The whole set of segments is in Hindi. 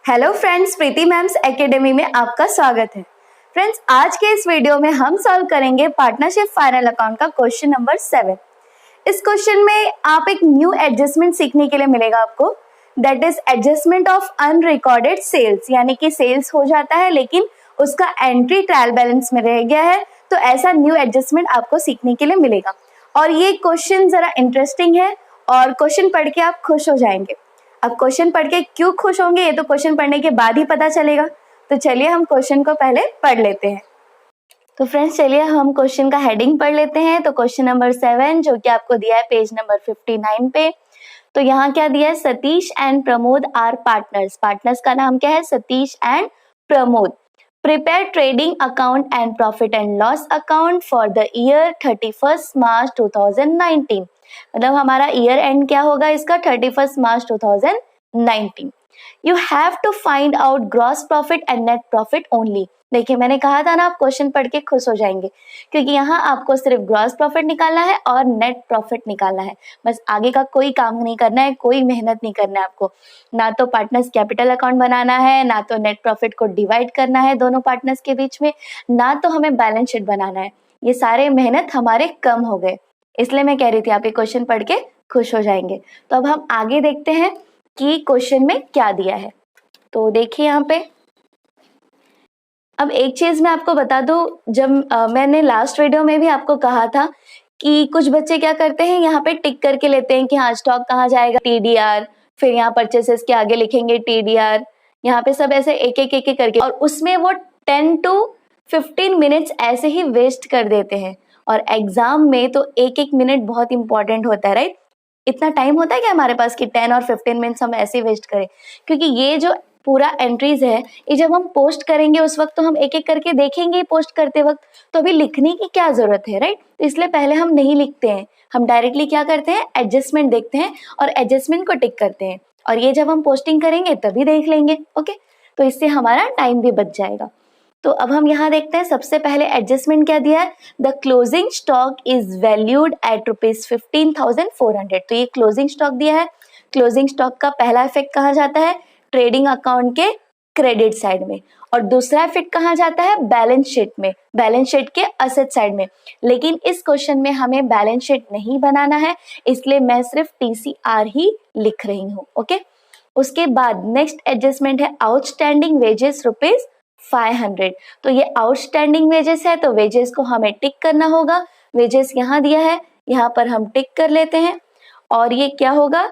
हेलो फ्रेंड्स, प्रीति मैम्स एकेडमी में आपका स्वागत है। फ्रेंड्स, आज के इस वीडियो में हम सॉल्व करेंगे पार्टनरशिप फाइनल अकाउंट का क्वेश्चन नंबर 7। इस क्वेश्चन में आप एक न्यू एडजस्टमेंट सीखने के लिए मिलेगा आपको, that is adjustment of unrecorded sales, यानी कि सेल्स हो जाता है लेकिन उसका एंट्री ट्रायल बैलेंस में रह गया है, तो ऐसा न्यू एडजस्टमेंट आपको सीखने के लिए मिलेगा। और ये क्वेश्चन जरा इंटरेस्टिंग है और क्वेश्चन पढ़ के आप खुश हो जाएंगे। अब क्वेश्चन पढ़ के क्यों खुश होंगे ये तो क्वेश्चन पढ़ने के बाद ही पता चलेगा। तो चलिए हम क्वेश्चन को पहले पढ़ लेते हैं। तो फ्रेंड्स, चलिए हम क्वेश्चन का हेडिंग पढ़ लेते हैं। तो क्वेश्चन नंबर 7 जो कि आपको दिया है पेज नंबर 59 पे, तो यहाँ क्या दिया है, Satish and Pramod are partners. Partners का नाम क्या है, Satish and Pramod. Prepare trading account and profit and loss account for the year 31 मार्च 2019। मतलब हमारा ईयर एंड क्या होगा इसका, 31 मार्च 2019। You have to find out gross profit and net profit only. देखिए, मैंने कहा था ना आप क्वेश्चन पढ़ के खुश हो जाएंगे, क्योंकि यहाँ आपको सिर्फ ग्रॉस प्रॉफिट निकालना है और नेट प्रॉफिट निकालना है। बस आगे का कोई काम नहीं करना है, कोई मेहनत नहीं करना है आपको। ना तो पार्टनर्स कैपिटल अकाउंट बनाना है, ना तो नेट प्रॉफिट को डिवाइड करना है दोनों पार्टनर्स के बीच में, ना तो हमें बैलेंस शीट बनाना है। ये सारे मेहनत हमारे कम हो गए, इसलिए मैं कह रही थी आप ये क्वेश्चन पढ़ के खुश हो जाएंगे। तो अब हम आगे देखते हैं कि क्वेश्चन में क्या दिया है। तो देखिए यहाँ पे, अब एक चीज मैं आपको बता दूं, जब मैंने लास्ट वीडियो में भी आपको कहा था कि कुछ बच्चे क्या करते हैं, यहाँ पे टिक करके लेते हैं कि हाँ स्टॉक कहाँ जाएगा, TDR, फिर यहाँ परचेसेस के आगे लिखेंगे TDR, यहाँ पे सब ऐसे एक एक करके, और उसमें वो 10 to 15 मिनट्स ऐसे ही वेस्ट कर देते हैं। और एग्जाम में तो एक एक मिनट बहुत इंपॉर्टेंट होता है, राइट। इतना टाइम होता है कि हमारे पास कि 10 और 15 मिनट्स हम ऐसे वेस्ट करें, क्योंकि ये जो पूरा एंट्रीज है ये जब हम पोस्ट करेंगे उस वक्त तो हम एक एक करके देखेंगे पोस्ट करते वक्त, तो अभी लिखने की क्या जरूरत है, राइट। तो इसलिए पहले हम नहीं लिखते हैं, हम डायरेक्टली क्या करते हैं, एडजस्टमेंट देखते हैं और एडजस्टमेंट को टिक करते हैं, और ये जब हम पोस्टिंग करेंगे तभी देख लेंगे। ओके, तो इससे हमारा टाइम भी बच जाएगा। तो अब हम यहाँ देखते हैं, सबसे पहले एडजस्टमेंट क्या दिया है, the closing stock is valued at ₹15,400। तो ये क्लोजिंग स्टॉक दिया है। क्लोजिंग स्टॉक का पहला इफेक्ट कहाँ जाता है, ट्रेडिंग अकाउंट के क्रेडिट साइड में, और दूसरा इफेक्ट कहाँ जाता है, बैलेंस शीट में, बैलेंस शीट के असेट साइड में। लेकिन इस क्वेश्चन में हमें बैलेंस शीट नहीं बनाना है, इसलिए मैं सिर्फ TCR ही लिख रही हूँ। ओके, उसके बाद नेक्स्ट एडजस्टमेंट है आउटस्टैंडिंग वेजेस ₹500। तो ये आउटस्टैंडिंग वेजेस है, तो वेजेस को हमें टिक करना होगा। वेजेस यहाँ दिया है, यहाँ पर हम टिक कर लेते हैं, और ये क्या होगा,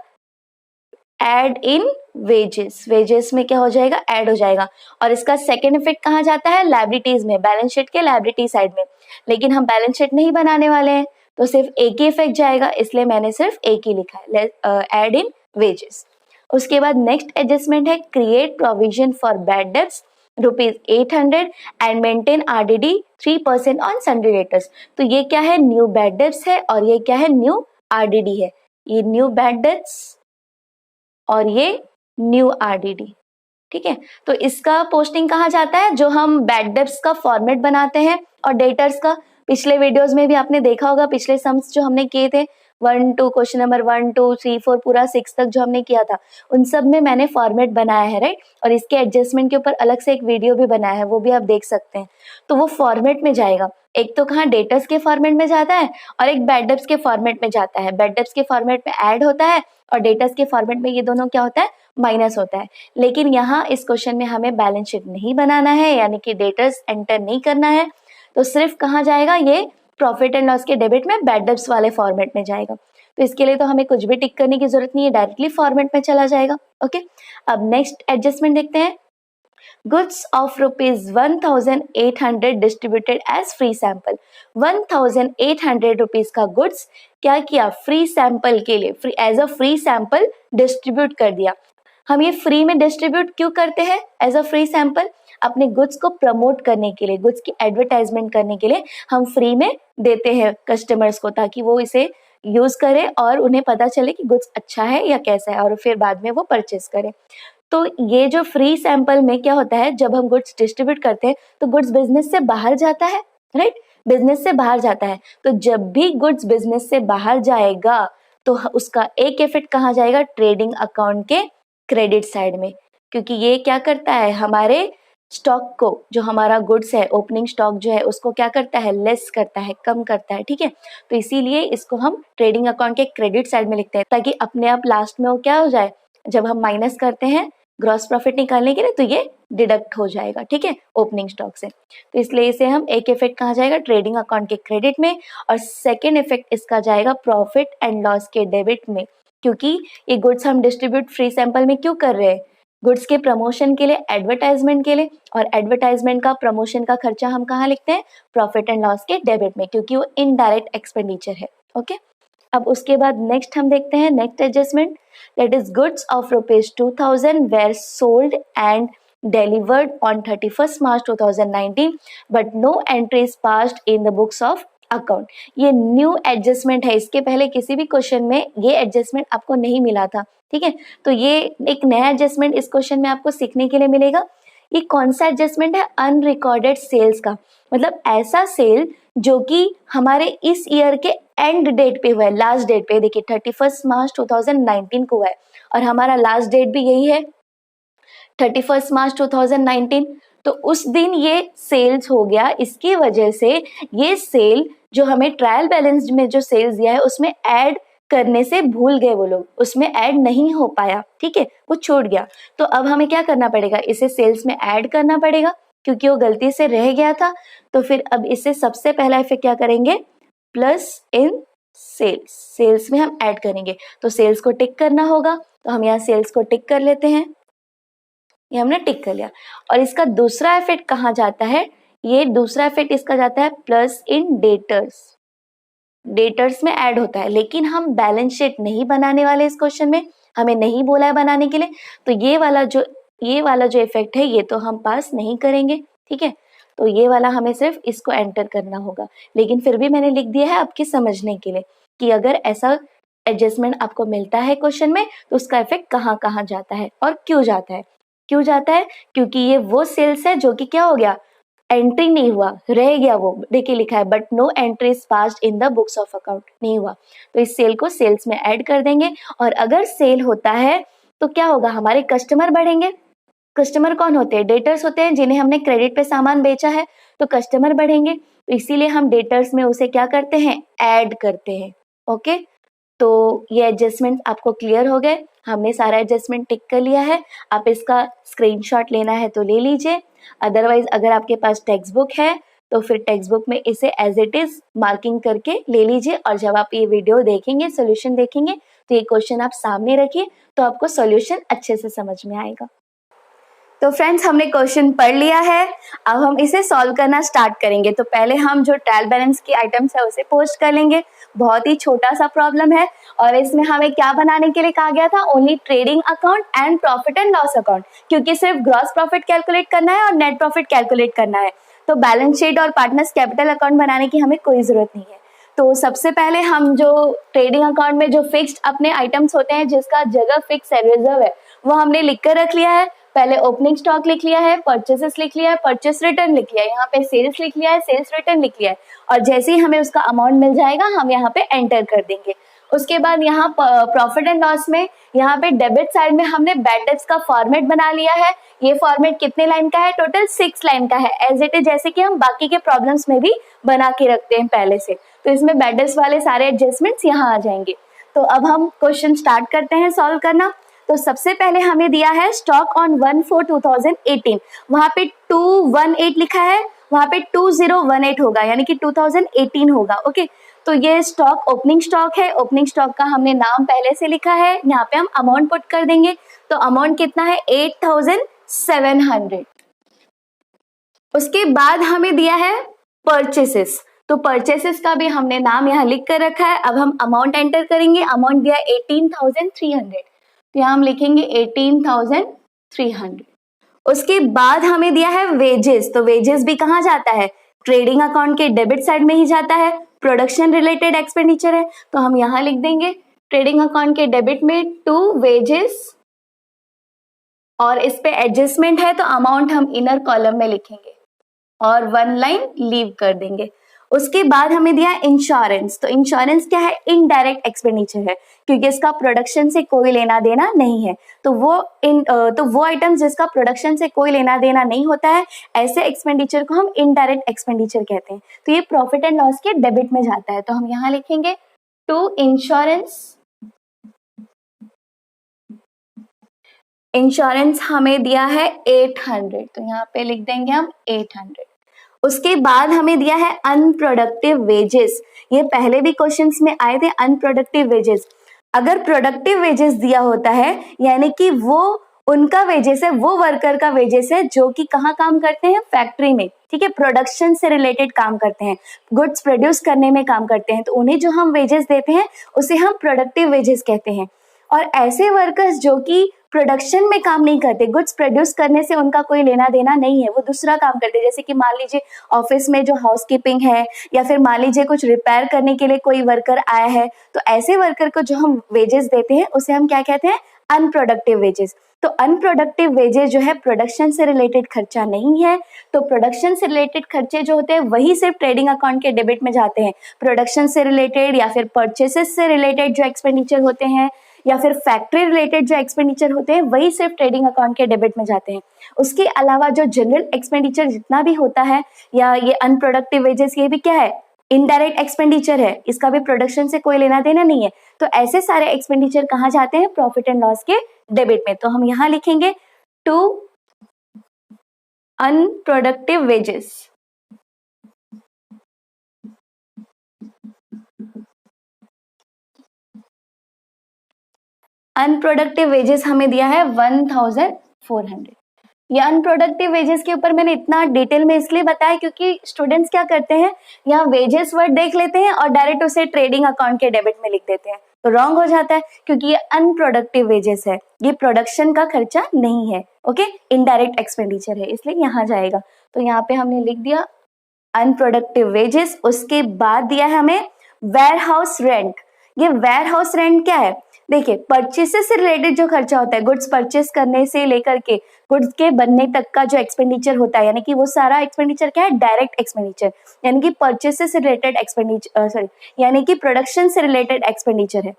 एड इन वेजेस। वेजेस में क्या हो जाएगा, ऐड हो जाएगा। और इसका सेकेंड इफेक्ट कहाँ जाता है, लायबिलिटीज में, बैलेंस शीट के लायबिलिटी साइड में। लेकिन हम बैलेंस शीट नहीं बनाने वाले हैं, तो सिर्फ एक ही इफेक्ट जाएगा, इसलिए मैंने सिर्फ एक ही लिखा है, एड इन वेजेस। उसके बाद नेक्स्ट एडजस्टमेंट है create provision for bad debts ₹800 and maintain RDD 3% on sundry debtors. तो ये क्या है, न्यू बैड डेब्ट्स है, और ये क्या है, न्यू RDD है। ये न्यू बैड डेब्ट्स और ये न्यू RDD, ठीक है। तो इसका पोस्टिंग कहाँ जाता है, जो हम बैड डेब्ट्स का फॉर्मेट बनाते हैं, और डेटर्स का पिछले वीडियोस में भी आपने देखा होगा, पिछले सम्स जो हमने किए थे 1 2 क्वेश्चन नंबर 1 2 3 4 पूरा 6 तक जो हमने किया था, उन सब में मैंने फॉर्मेट बनाया है, राइट। और इसके एडजस्टमेंट के ऊपर अलग से एक वीडियो भी बनाया है, वो भी आप देख सकते हैं। तो वो फॉर्मेट में जाएगा, एक तो कहाँ डेटर्स के फॉर्मेट में जाता है और एक बैड डेब्ट्स के फॉर्मेट में जाता है। बैड डेब्ट्स के फॉर्मेट में ऐड होता है और डेटर्स के फॉर्मेट में ये दोनों क्या होता है, माइनस होता है। लेकिन यहाँ इस क्वेश्चन में हमें बैलेंस शीट नहीं बनाना है, यानी कि डेटर्स एंटर नहीं करना है, तो सिर्फ कहाँ जाएगा, ये प्रॉफिट एंड लॉस के डेबिट में बैड डेब्ट्स वाले फॉर्मेट में जाएगा। तो इसके लिए तो हमें कुछ भी टिक करने की जरूरत नहीं है, डायरेक्टली फॉर्मेट में चला जाएगा। ओके, अब नेक्स्ट एडजस्टमेंट देखते हैं। Goods of ₹1,800 distributed as free sample. 1,800 rupees का गुड्स क्या किया, फ्री सैंपल के लिए, free as a free sample distribute कर दिया। हम ये फ्री में डिस्ट्रीब्यूट क्यों करते हैं एज अ फ्री सैंपल, अपने गुड्स को प्रमोट करने के लिए, गुड्स की एडवर्टाइजमेंट करने के लिए हम फ्री में देते हैं कस्टमर्स को, ताकि वो इसे यूज करें और उन्हें पता चले कि गुड्स अच्छा है या कैसा है, और फिर बाद में वो परचेस करें। तो ये जो फ्री सैंपल में क्या होता है, जब हम गुड्स डिस्ट्रीब्यूट करते हैं तो गुड्स बिजनेस से बाहर जाता है, राइट, बिजनेस से बाहर जाता है। तो जब भी गुड्स बिजनेस से बाहर जाएगा तो उसका एक इफेक्ट कहाँ जाएगा, ट्रेडिंग अकाउंट के क्रेडिट साइड में। क्योंकि ये क्या करता है, हमारे स्टॉक को, जो हमारा गुड्स है, ओपनिंग स्टॉक जो है उसको क्या करता है, लेस करता है, कम करता है, ठीक है। तो इसीलिए इसको हम ट्रेडिंग अकाउंट के क्रेडिट साइड में लिखते हैं, ताकि अपने आप लास्ट में वो क्या हो जाए, जब हम माइनस करते हैं ग्रॉस प्रॉफिट निकालने के लिए तो ये डिडक्ट हो जाएगा, ठीक है, ओपनिंग स्टॉक से। तो इसलिए इसे हम एक इफेक्ट कहा जाएगा ट्रेडिंग अकाउंट के क्रेडिट में, और सेकेंड इफेक्ट इसका जाएगा प्रॉफिट एंड लॉस के डेबिट में, क्योंकि ये गुड्स हम डिस्ट्रीब्यूट फ्री सैंपल में क्यों कर रहे हैं, गुड्स के प्रमोशन के लिए, एडवर्टाइजमेंट के लिए, और एडवर्टाइजमेंट का, प्रमोशन का खर्चा हम कहाँ लिखते हैं, प्रॉफिट एंड लॉस के डेबिट में, क्योंकि वो इनडायरेक्ट एक्सपेंडिचर है। ओके, अब उसके बाद नेक्स्ट हम देखते हैं next adjustment, that is goods of ₹2000 were sold and delivered on 31st March 2019 but no entry is passed in the books of account। ये न्यू एडजस्टमेंट है, इसके पहले किसी भी क्वेश्चन में ये एडजस्टमेंट आपको नहीं मिला था, ठीक है। तो ये एक नया एडजस्टमेंट इस क्वेश्चन में आपको सीखने के लिए मिलेगा। ये कौन सा एडजस्टमेंट है, अनरिकॉर्डेड सेल्स का, मतलब ऐसा सेल जो कि हमारे इस ईयर के एंड डेट पे हुआ है, लास्ट डेट पे, देखिए 31st मार्च 2019 को हुआ है, और हमारा लास्ट डेट भी यही है 31st मार्च 2019। तो उस दिन ये सेल्स हो गया, इसकी वजह से ये सेल जो हमें ट्रायल बैलेंस में जो सेल्स दिया है उसमें ऐड करने से भूल गए वो लोग, उसमें ऐड नहीं हो पाया, ठीक है, वो छूट गया। तो अब हमें क्या करना पड़ेगा, इसे सेल्स में ऐड करना पड़ेगा, क्योंकि वो गलती से रह गया था। तो फिर अब इसे सबसे पहला इफेक्ट क्या करेंगे, प्लस इन सेल्स, सेल्स में हम ऐड करेंगे। तो सेल्स को टिक करना होगा, तो हम यहाँ सेल्स को टिक कर लेते हैं, ये हमने टिक कर लिया। और इसका दूसरा इफेक्ट कहाँ जाता है, ये दूसरा इफेक्ट इसका जाता है प्लस इन डेटर्स, डेटर्स में ऐड होता है, लेकिन हम बैलेंस शीट नहीं बनाने वाले इस क्वेश्चन में, हमें नहीं बोला है बनाने के लिए, तो ये वाला जो इफेक्ट है ये तो हम पास नहीं करेंगे, ठीक है। तो ये वाला हमें सिर्फ इसको एंटर करना होगा, लेकिन फिर भी मैंने लिख दिया है आपके समझने के लिए कि अगर ऐसा एडजस्टमेंट आपको मिलता है क्वेश्चन में तो उसका इफेक्ट कहाँ कहाँ जाता है और क्यों जाता है। क्यों जाता है, क्योंकि ये वो सेल्स है जो कि क्या हो गया, एंट्री नहीं हुआ, रह गया, वो देखिए लिखा है but no entry is passed in the books of account, नहीं हुआ। तो इस सेल को सेल्स में ऐड कर देंगे, और अगर सेल होता है तो क्या होगा, हमारे कस्टमर बढ़ेंगे। कस्टमर कौन होते हैं, डेटर्स होते हैं, जिन्हें हमने क्रेडिट पे सामान बेचा है, तो कस्टमर बढ़ेंगे, तो इसीलिए हम डेटर्स में उसे क्या करते हैं, ऐड करते हैं। ओके, तो ये एडजस्टमेंट आपको क्लियर हो गए, हमने सारा एडजस्टमेंट टिक कर लिया है। आप इसका स्क्रीनशॉट लेना है तो ले लीजिए, अदरवाइज अगर आपके पास टेक्स्ट बुक है तो फिर टेक्स्ट बुक में इसे एज इट इज मार्किंग करके ले लीजिए, और जब आप ये वीडियो देखेंगे, सोल्यूशन देखेंगे, तो ये क्वेश्चन आप सामने रखिए, तो आपको सोल्यूशन अच्छे से समझ में आएगा। तो फ्रेंड्स, हमने क्वेश्चन पढ़ लिया है, अब हम इसे सॉल्व करना स्टार्ट करेंगे। तो पहले हम जो ट्रायल बैलेंस की आइटम्स है उसे पोस्ट कर लेंगे। बहुत ही छोटा सा प्रॉब्लम है, और इसमें हमें क्या बनाने के लिए कहा गया था, only trading account and profit and loss account, क्योंकि सिर्फ ग्रॉस प्रॉफिट कैलकुलेट करना है और नेट प्रॉफिट कैलकुलेट करना है। तो बैलेंस शीट और पार्टनर्स कैपिटल अकाउंट बनाने की हमें कोई जरूरत नहीं है। तो सबसे पहले हम जो ट्रेडिंग अकाउंट में जो फिक्स्ड अपने आइटम्स होते हैं, जिसका जगह फिक्स है, रिजर्व है, वो हमने लिख कर रख लिया है। पहले ओपनिंग स्टॉक लिख लिया है, परचेसेस लिख लिया है, परचेस रिटर्न लिख लिया है, यहाँ पे सेल्स लिख लिया है, सेल्स रिटर्न लिख लिया है, और जैसे ही हमें उसका अमाउंट मिल जाएगा हम यहाँ पे एंटर कर देंगे। उसके बाद यहाँ प्रॉफिट एंड लॉस में यहाँ पे डेबिट साइड में हमने बैड डेब्ट्स का फॉर्मेट बना लिया है। ये फॉर्मेट कितने लाइन का है, टोटल 6 लाइन का है, एज इट इज जैसे कि हम बाकी के प्रॉब्लम्स में भी बना के रखते हैं पहले से। तो इसमें बैड डेब्ट्स वाले सारे एडजस्टमेंट्स यहाँ आ जाएंगे। तो अब हम क्वेश्चन स्टार्ट करते हैं सॉल्व करना। तो सबसे पहले हमें दिया है स्टॉक ऑन 1/4/2018, वहां पे 218 लिखा है, वहां पे 2018 होगा, यानी कि 2018 होगा। ओके, तो ये स्टॉक ओपनिंग स्टॉक है, ओपनिंग स्टॉक का हमने नाम पहले से लिखा है, यहाँ पे हम अमाउंट पुट कर देंगे। तो अमाउंट कितना है, 8700। उसके बाद हमें दिया है परचेसेस, तो परचेसेस का भी हमने नाम यहाँ लिख कर रखा है। अब हम अमाउंट एंटर करेंगे, अमाउंट दिया 18,300, तो यहाँ हम लिखेंगे 18,300। उसके बाद हमें दिया है वेजेस, तो वेजेस भी कहाँ जाता है, ट्रेडिंग अकाउंट के डेबिट साइड में ही जाता है, प्रोडक्शन रिलेटेड एक्सपेंडिचर है, तो हम यहाँ लिख देंगे ट्रेडिंग अकाउंट के डेबिट में टू वेजेस, और इस पे एडजस्टमेंट है तो अमाउंट हम इनर कॉलम में लिखेंगे और 1 लाइन लीव कर देंगे। उसके बाद हमें दिया इंश्योरेंस। तो इंश्योरेंस क्या है? इनडायरेक्ट एक्सपेंडिचर है, क्योंकि इसका प्रोडक्शन से कोई लेना देना नहीं है। तो वो आइटम्स जिसका प्रोडक्शन से कोई लेना देना नहीं होता है, ऐसे एक्सपेंडिचर को हम इनडायरेक्ट एक्सपेंडिचर कहते हैं। तो ये प्रॉफिट एंड लॉस के डेबिट में जाता है। तो हम यहाँ लिखेंगे टू इंश्योरेंस। इंश्योरेंस हमें दिया है 800, तो यहाँ पे लिख देंगे हम 800। उसके बाद हमें दिया है अनप्रोडक्टिव वेजेस। ये पहले भी क्वेश्चंस में आए थे, अनप्रोडक्टिव वेजेस। अगर प्रोडक्टिव वेजेस दिया होता है, यानी कि वो उनका वेजेस है, वो वर्कर का वेजेस है जो कि कहाँ काम करते हैं? फैक्ट्री में, ठीक है, प्रोडक्शन से रिलेटेड काम करते हैं, गुड्स प्रोड्यूस करने में काम करते हैं। तो उन्हें जो हम वेजेस देते हैं उसे हम प्रोडक्टिव वेजेस कहते हैं। और ऐसे वर्कर्स जो कि प्रोडक्शन में काम नहीं करते, गुड्स प्रोड्यूस करने से उनका कोई लेना देना नहीं है, वो दूसरा काम करते हैं, जैसे कि मान लीजिए ऑफिस में जो हाउसकीपिंग है, या फिर मान लीजिए कुछ रिपेयर करने के लिए कोई वर्कर आया है, तो ऐसे वर्कर को जो हम वेजेस देते हैं उसे हम क्या कहते हैं? Unproductive wages. तो अनप्रोडक्टिव वेजेस जो है प्रोडक्शन से रिलेटेड खर्चा नहीं है। तो प्रोडक्शन से रिलेटेड खर्चे जो होते हैं वही सिर्फ ट्रेडिंग अकाउंट के डेबिट में जाते हैं। प्रोडक्शन से रिलेटेड या फिर परचेसेस से रिलेटेड जो एक्सपेंडिचर होते हैं, या फिर फैक्ट्री रिलेटेड जो एक्सपेंडिचर होते हैं, वही सिर्फ ट्रेडिंग अकाउंट के डेबिट में जाते हैं। उसके अलावा जो जनरल एक्सपेंडिचर जितना भी होता है, या ये अनप्रोडक्टिव वेजेस, ये भी क्या है? इनडायरेक्ट एक्सपेंडिचर है, इसका भी प्रोडक्शन से कोई लेना देना नहीं है। तो ऐसे सारे एक्सपेंडिचर कहाँ जाते हैं? प्रॉफिट एंड लॉस के डेबिट में। तो हम यहाँ लिखेंगे to unproductive wages. Unproductive wages हमें दिया है 1400। ये अनप्रोडक्टिव वेजेस के ऊपर मैंने इतना डिटेल में इसलिए बताया क्योंकि स्टूडेंट्स क्या करते हैं, यहाँ वेजेस वर्ड देख लेते हैं और डायरेक्ट उसे ट्रेडिंग अकाउंट के डेबिट में लिख देते हैं, तो रॉन्ग हो जाता है, क्योंकि ये अनप्रोडक्टिव वेजेस है, ये प्रोडक्शन का खर्चा नहीं है। ओके, इनडायरेक्ट एक्सपेंडिचर है, इसलिए यहाँ जाएगा। तो यहाँ पे हमने लिख दिया अनप्रोडक्टिव वेजेस। उसके बाद दिया है हमें वेयर हाउस रेंट। ये वेयर हाउस रेंट क्या है? देखिए, परचेसेस से रिलेटेड जो खर्चा होता है, गुड्स परचेस करने से लेकर के गुड्स के बनने तक का जो एक्सपेंडिचर होता है, यानी कि वो सारा एक्सपेंडिचर क्या है? डायरेक्ट एक्सपेंडिचर, यानी कि परचेसेस से रिलेटेड एक्सपेंडिचर, यानी कि प्रोडक्शन से रिलेटेड एक्सपेंडिचर है।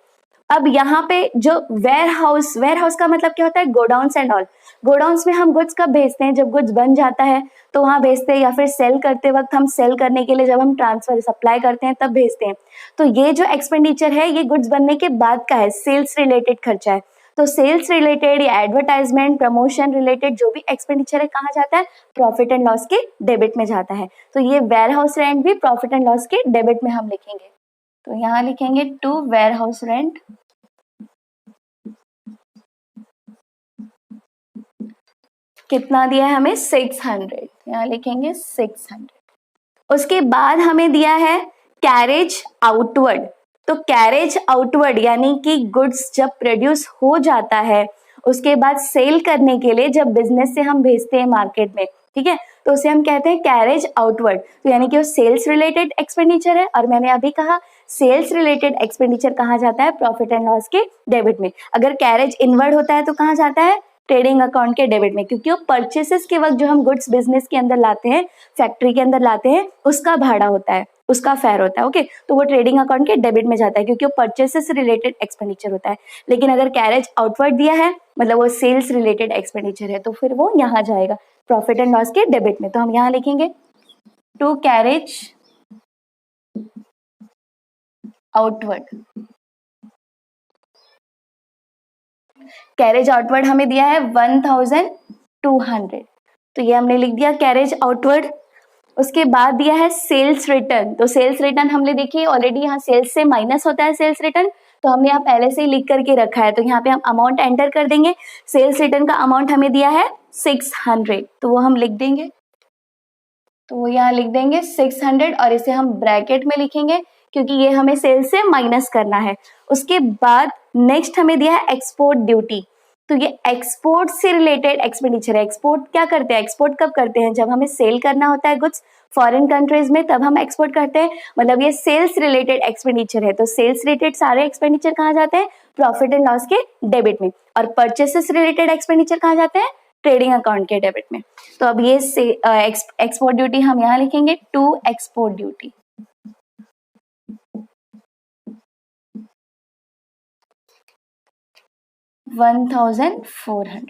अब यहाँ पे जो वेयर हाउस का मतलब क्या होता है? Godowns and all. गोडाउन्स में हम गुड्स कब भेजते हैं? जब गुड्स बन जाता है तो वहां भेजते हैं, या फिर सेल करते वक्त हम सेल करने के लिए जब हम ट्रांसफर सप्लाई करते हैं तब भेजते हैं। तो ये जो एक्सपेंडिचर है ये गुड्स बनने के बाद का है, सेल्स रिलेटेड खर्चा है। तो सेल्स रिलेटेड या एडवर्टाइजमेंट प्रमोशन रिलेटेड जो भी एक्सपेंडिचर है कहाँ जाता है? प्रॉफिट एंड लॉस के डेबिट में जाता है। तो ये वेयर हाउस रेंट भी प्रॉफिट एंड लॉस के डेबिट में हम लिखेंगे। तो यहाँ लिखेंगे टू वेयर हाउस रेंट। कितना दिया है हमें? 600, यहाँ लिखेंगे 600। उसके बाद हमें दिया है कैरेज आउटवर्ड। तो कैरेज आउटवर्ड यानी कि गुड्स जब प्रोड्यूस हो जाता है उसके बाद सेल करने के लिए जब बिजनेस से हम भेजते हैं मार्केट में, ठीक है, तो उसे हम कहते हैं कैरेज आउटवर्ड। तो यानी कि वो सेल्स रिलेटेड एक्सपेंडिचर है, और मैंने अभी कहा सेल्स रिलेटेड एक्सपेंडिचर कहाँ जाता है? प्रॉफिट एंड लॉस के डेबिट में। अगर कैरेज इनवर्ड होता है तो कहाँ जाता है? ट्रेडिंग अकाउंट के डेबिट में, क्योंकि वो परचेसेस के वक्त जो हम गुड्स बिजनेस के अंदर लाते हैं, फैक्ट्री के अंदर लाते हैं, उसका भाड़ा होता है, उसका फेयर होता है। ओके, तो वो ट्रेडिंग अकाउंट के डेबिट में जाता है क्योंकि वो परचेसेस से रिलेटेड एक्सपेंडिचर होता है। लेकिन अगर कैरेज आउटवर्ड दिया है, मतलब वो सेल्स रिलेटेड एक्सपेंडिचर है, तो फिर वो यहाँ जाएगा प्रॉफिट एंड लॉस के डेबिट में। तो हम यहाँ लिखेंगे to carriage outward. Carriage outward हमें दिया है 1200, तो ये हमने लिख दिया कैरेज आउटवर्ड। उसके बाद दिया है सेल्स रिटर्न। तो सेल्स रिटर्न हमने देखिए ऑलरेडी यहाँ सेल्स से माइनस होता है सेल्स रिटर्न, तो हमने यहाँ पहले से ही लिख करके रखा है, तो यहाँ पे हम अमाउंट एंटर कर देंगे। सेल्स रिटर्न का अमाउंट हमें दिया है 600, तो वो हम लिख देंगे, तो यहाँ लिख देंगे 600 और इसे हम ब्रैकेट में लिखेंगे क्योंकि ये हमें सेल्स से माइनस करना है। उसके बाद नेक्स्ट हमें दिया है एक्सपोर्ट ड्यूटी। तो ये एक्सपोर्ट से रिलेटेड एक्सपेंडिचर है। एक्सपोर्ट क्या करते हैं? एक्सपोर्ट कब करते हैं? जब हमें सेल करना होता है गुड्स फॉरेन कंट्रीज में, तब हम एक्सपोर्ट करते हैं, मतलब ये सेल्स रिलेटेड एक्सपेंडिचर है। तो सेल्स रिलेटेड सारे एक्सपेंडिचर कहाँ जाते हैं? प्रॉफिट एंड लॉस के डेबिट में। और परचेसेस रिलेटेड एक्सपेंडिचर कहाँ जाते हैं? ट्रेडिंग अकाउंट के डेबिट में। तो अब ये एक्सपोर्ट ड्यूटी हम यहाँ लिखेंगे टू एक्सपोर्ट ड्यूटी। 1400।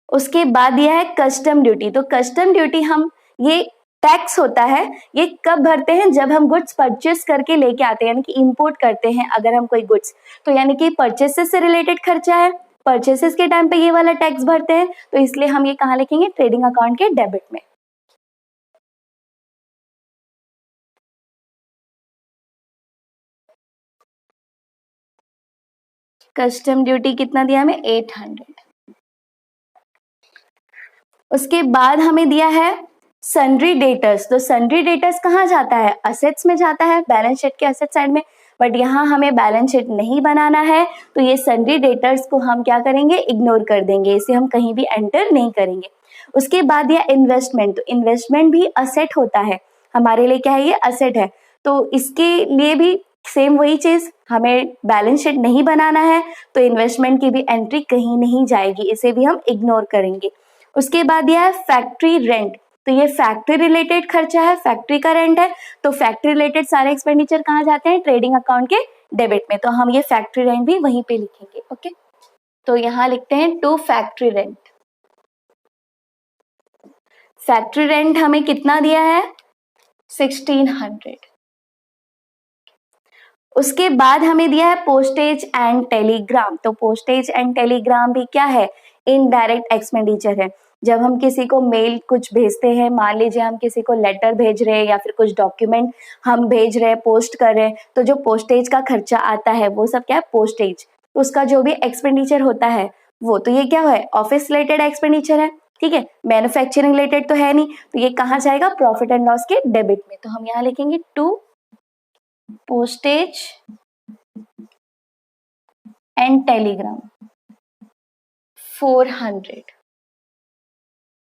उसके बाद दिया है कस्टम ड्यूटी। तो कस्टम ड्यूटी हम ये टैक्स होता है, ये कब भरते हैं, जब हम गुड्स परचेस करके लेके आते हैं, यानी कि इंपोर्ट करते हैं अगर हम कोई गुड्स, तो यानी कि परचेसेस से रिलेटेड खर्चा है, परचेसेस के टाइम पे ये वाला टैक्स भरते हैं, तो इसलिए हम ये कहाँ लिखेंगे, ट्रेडिंग अकाउंट के डेबिट में। कस्टम ड्यूटी कितना दिया हमें, 800। उसके बाद हमें दिया है सन्ड्री डेटर्स। तो सन्ड्री डेटर्स कहाँ जाता है, असेट्स में जाता है, बैलेंस शीट के असेट साइड में, बट यहाँ हमें बैलेंस शीट नहीं बनाना है, तो ये सन्ड्री डेटर्स को हम क्या करेंगे, इग्नोर कर देंगे, इसे हम कहीं भी एंटर नहीं करेंगे। उसके बाद दिया इन्वेस्टमेंट। तो इन्वेस्टमेंट भी असेट होता है, हमारे लिए क्या है, ये असेट है, तो इसके लिए भी सेम वही चीज, हमें बैलेंस शीट नहीं बनाना है, तो इन्वेस्टमेंट की भी एंट्री कहीं नहीं जाएगी, इसे भी हम इग्नोर करेंगे। उसके बाद दिया है फैक्ट्री रेंट। तो ये फैक्ट्री रिलेटेड खर्चा है, फैक्ट्री का रेंट है, तो फैक्ट्री रिलेटेड सारे एक्सपेंडिचर कहाँ जाते हैं, ट्रेडिंग अकाउंट के डेबिट में, तो हम ये फैक्ट्री रेंट भी वहीं पे लिखेंगे। ओके, तो यहाँ लिखते हैं to factory rent. Factory rent हमें कितना दिया है, 1600। उसके बाद हमें दिया है पोस्टेज एंड टेलीग्राम। तो पोस्टेज एंड टेलीग्राम भी क्या है, इनडायरेक्ट एक्सपेंडिचर है। जब हम किसी को मेल कुछ भेजते हैं, मान लीजिए हम किसी को लेटर भेज रहे हैं या फिर कुछ डॉक्यूमेंट हम भेज रहे हैं, पोस्ट कर रहे हैं, तो जो पोस्टेज का खर्चा आता है वो सब क्या है, पोस्टेज, उसका जो भी एक्सपेंडिचर होता है वो, तो ये क्या है, ऑफिस रिलेटेड एक्सपेंडिचर है, ठीक है, मैन्युफैक्चरिंग रिलेटेड तो है नहीं, तो ये कहाँ जाएगा, प्रॉफिट एंड लॉस के डेबिट में। तो हम यहाँ लिखेंगे टू पोस्टेज एंड टेलीग्राम 400।